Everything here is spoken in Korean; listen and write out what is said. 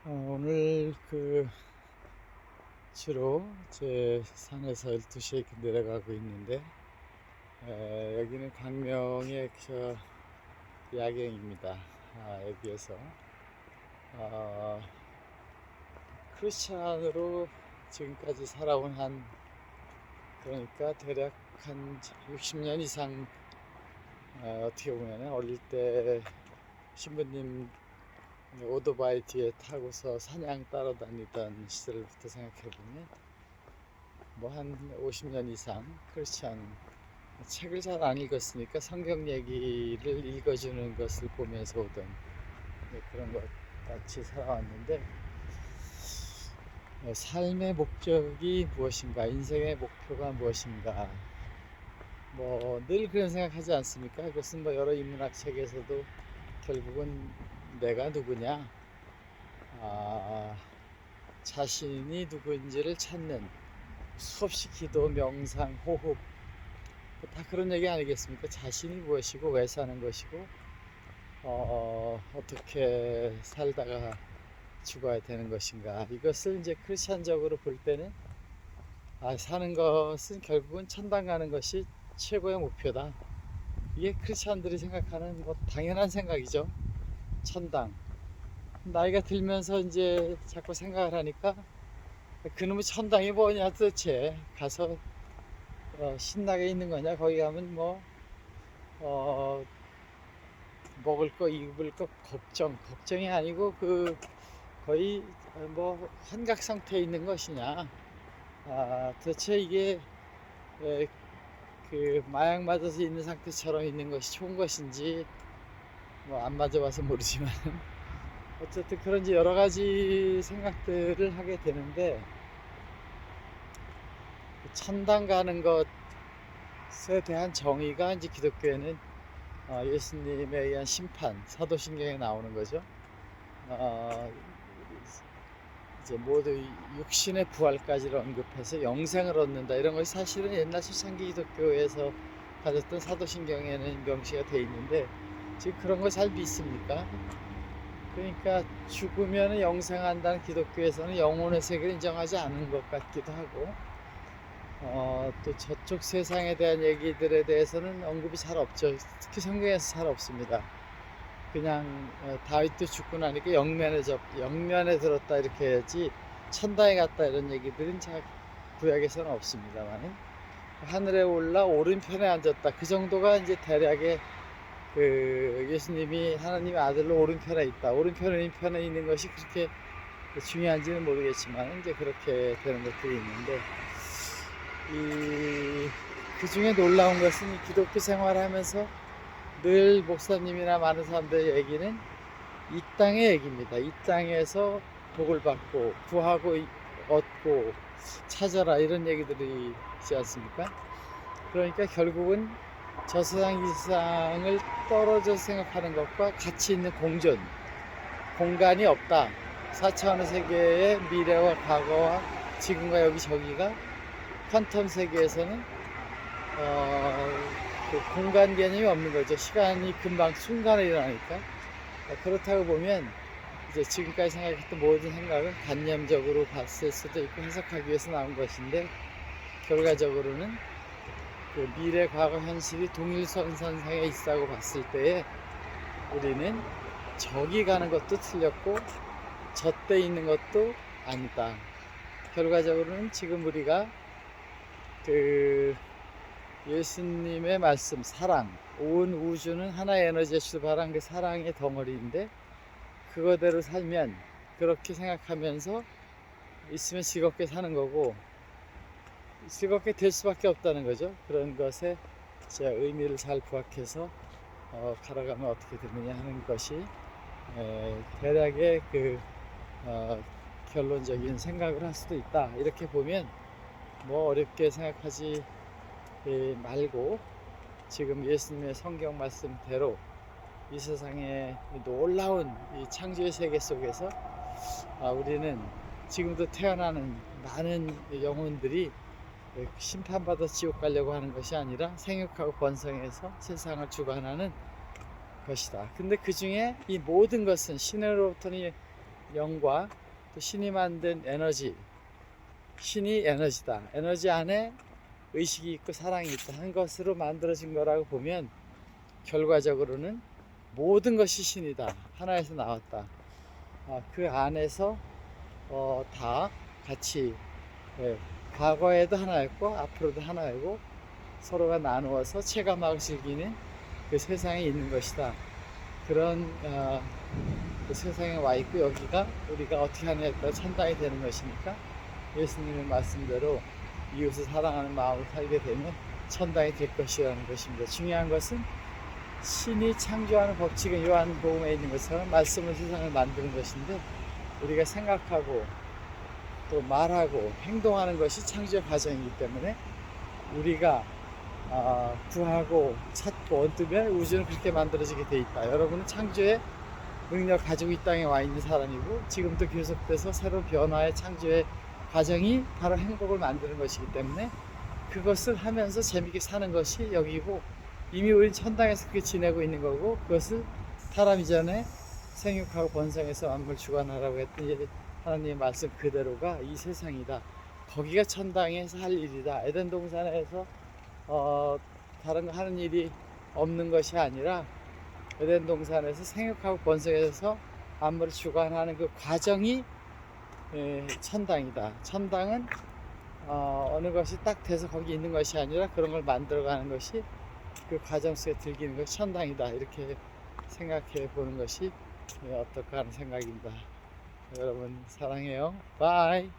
오늘 주로 제 산에서 12시에 이렇게 내려가고 있는데 여기는 광명의 야경입니다. 여기에서 어, 크리스찬으로 지금까지 살아온 그러니까 대략 한 60년 이상, 어떻게 보면 어릴 때 신부님 오토바이 뒤에 타고서 사냥 따라다니던 시절부터 생각해보면 뭐 한 50년 이상 크리스찬, 책을 잘 안 읽었으니까 성경 얘기를 읽어주는 것을 보면서 오던 그런 것 같이 살아왔는데, 삶의 목적이 무엇인가, 인생의 목표가 무엇인가, 뭐 늘 그런 생각하지 않습니까? 그것은 뭐 여러 인문학 책에서도 결국은 내가 누구냐, 아, 자신이 누구인지를 찾는, 수없이 기도, 명상, 호흡, 다 그런 얘기 아니겠습니까? 자신이 무엇이고 왜 사는 것이고 어떻게 살다가 죽어야 되는 것인가, 이것을 이제 크리스천적으로 볼 때는 사는 것은 결국은 천당 가는 것이 최고의 목표다. 이게 크리스천들이 생각하는 뭐 당연한 생각이죠. 천당. 나이가 들면서 이제 자꾸 생각을 하니까 그놈의 천당이 뭐냐 도대체, 가서 신나게 있는 거냐, 거기 가면 뭐 어, 먹을 거 입을 거 걱정이 아니고 거의 뭐 환각 상태에 있는 것이냐, 도대체 이게 에, 마약 맞아서 있는 상태처럼 있는 것이 좋은 것인지, 뭐 안 맞아봐서 모르지만 어쨌든 그런지 여러 가지 생각들을 하게 되는데, 천당 가는 것에 대한 정의가 이제 기독교에는 예수님에 의한 심판, 사도신경에 나오는 거죠. 어, 이제 모두 육신의 부활까지를 언급해서 영생을 얻는다, 이런 것이 사실은 옛날 초창기 기독교에서 가졌던 사도신경에는 명시가 돼 있는데, 지금 그런 거 잘 믿습니까? 그러니까 죽으면 영생한다는 기독교에서는 영혼의 세계를 인정하지 않은 것 같기도 하고, 또 저쪽 세상에 대한 얘기들에 대해서는 언급이 잘 없죠. 특히 성경에서 잘 없습니다. 그냥 다윗도 죽고 나니까 영면에 들었다 이렇게 해야지, 천당에 갔다 이런 얘기들은 잘 구약에서는 없습니다만, 하늘에 올라 오른편에 앉았다, 그 정도가 이제 대략의 예수님이 하나님의 아들로 오른편에 있다, 오른편에 있는 것이 그렇게 중요한지는 모르겠지만 이제 그렇게 되는 것들이 있는데, 그 중에 놀라운 것은 이 기독교 생활을 하면서 늘 목사님이나 많은 사람들의 얘기는 이 땅의 얘기입니다. 이 땅에서 복을 받고 구하고 얻고 찾아라, 이런 얘기들이 있지 않습니까? 그러니까 결국은 저 세상 이 세상을 떨어져 생각하는 것과 가치 있는 공간이 없다. 4차원의 세계의 미래와 과거와 지금과 여기저기가 퀀텀 세계에서는 공간 개념이 없는 거죠. 시간이 금방 순간에 일어나니까. 그렇다고 보면 이제 지금까지 생각했던 모든 생각은 관념적으로 봤을 수도 있고 해석하기 위해서 나온 것인데, 결과적으로는 미래, 과거, 현실이 동일선상에 있다고 봤을 때에 우리는 저기 가는 것도 틀렸고 저때 있는 것도 아니다. 결과적으로는 지금 우리가 예수님의 말씀, 사랑, 온 우주는 하나의 에너지에 출발한 그 사랑의 덩어리인데, 그거대로 살면, 그렇게 생각하면서 있으면 즐겁게 사는 거고, 즐겁게 될 수밖에 없다는 거죠. 그런 것에 제 의미를 잘 부각해서 살아가면 어떻게 되느냐 하는 것이 대략의 결론적인 생각을 할 수도 있다. 이렇게 보면 뭐 어렵게 생각하지 말고, 지금 예수님의 성경 말씀대로 이 세상의 놀라운 이 창조의 세계 속에서 우리는 지금도 태어나는 많은 영혼들이 심판받아 지옥 가려고 하는 것이 아니라 생육하고 번성해서 세상을 주관하는 것이다. 근데 그 중에 이 모든 것은 신으로부터 영과 또 신이 만든 에너지, 신이 에너지다. 에너지 안에 의식이 있고 사랑이 있다 한 것으로 만들어진 거라고 보면 결과적으로는 모든 것이 신이다. 하나에서 나왔다. 그 안에서 다 같이, 예, 과거에도 하나였고 앞으로도 하나이고 서로가 나누어서 체감하고 즐기는 그 세상에 있는 것이다. 그런 그 세상에 와 있고 여기가 우리가 어떻게 하느냐에 따라 천당이 되는 것이니까 예수님의 말씀대로 이웃을 사랑하는 마음을 살게 되면 천당이 될 것이라는 것입니다. 중요한 것은 신이 창조하는 법칙은 요한복음에 있는 것처럼 말씀으로 세상을 만드는 것인데 우리가 생각하고 또 말하고 행동하는 것이 창조의 과정이기 때문에 우리가 구하고 찾고 언뜻면 우주는 그렇게 만들어지게 돼 있다. 여러분은 창조의 능력 가지고 이 땅에 와 있는 사람이고 지금도 계속돼서 새로운 변화의 창조의 과정이 바로 행복을 만드는 것이기 때문에 그것을 하면서 재밌게 사는 것이 여기고 이미 우린 천당에서 그렇게 지내고 있는 거고 그것을 타람 이전에 생육하고 번성해서 만물 주관하라고 했던 하나님의 말씀 그대로가 이 세상이다. 거기가 천당에서 할 일이다. 에덴 동산에서 다른 거 하는 일이 없는 것이 아니라 에덴 동산에서 생육하고 번성해서 만물을 주관하는 그 과정이 천당이다. 천당은 어느 것이 딱 돼서 거기 있는 것이 아니라 그런 걸 만들어가는 것이 그 과정 속에 즐기는 것이 천당이다. 이렇게 생각해 보는 것이 어떨까 하는 생각입니다. 여러분 사랑해요. 바이.